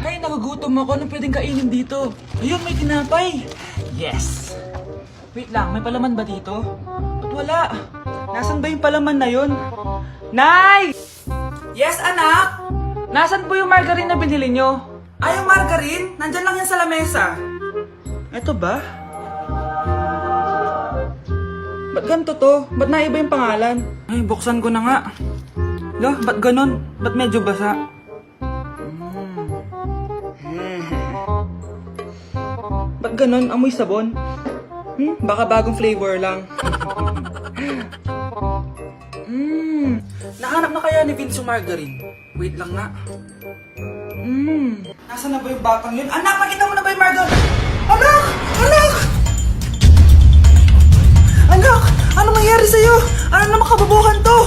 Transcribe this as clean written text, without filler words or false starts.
Ay, nagugutom ako. Anong pwedeng kainin dito? Ayun, may tinapay. Yes! Wait lang, may palaman ba dito? Ba't wala? Nasaan ba yung palaman na yun? Nay! Yes, anak? Nasaan po yung margarine na binili nyo? Ay, yung margarine? Nandyan lang yan sa lamesa. Eto ba? Ba't ganito to? Ba't naiba yung pangalan? Ay, buksan ko na nga. Lo, ba't ganon? Ba't medyo basa? Ba't ganon? Amoy sabon? Baka bagong flavor lang. Nahanap na kaya ni Vince yung margarine? Wait lang nga. Nasaan na ba yung batang yun? Anak, nakita mo na ba yung margarine? Anak! Anak! Anak! Ano mangyari sa'yo? Ano naman kababuhan to?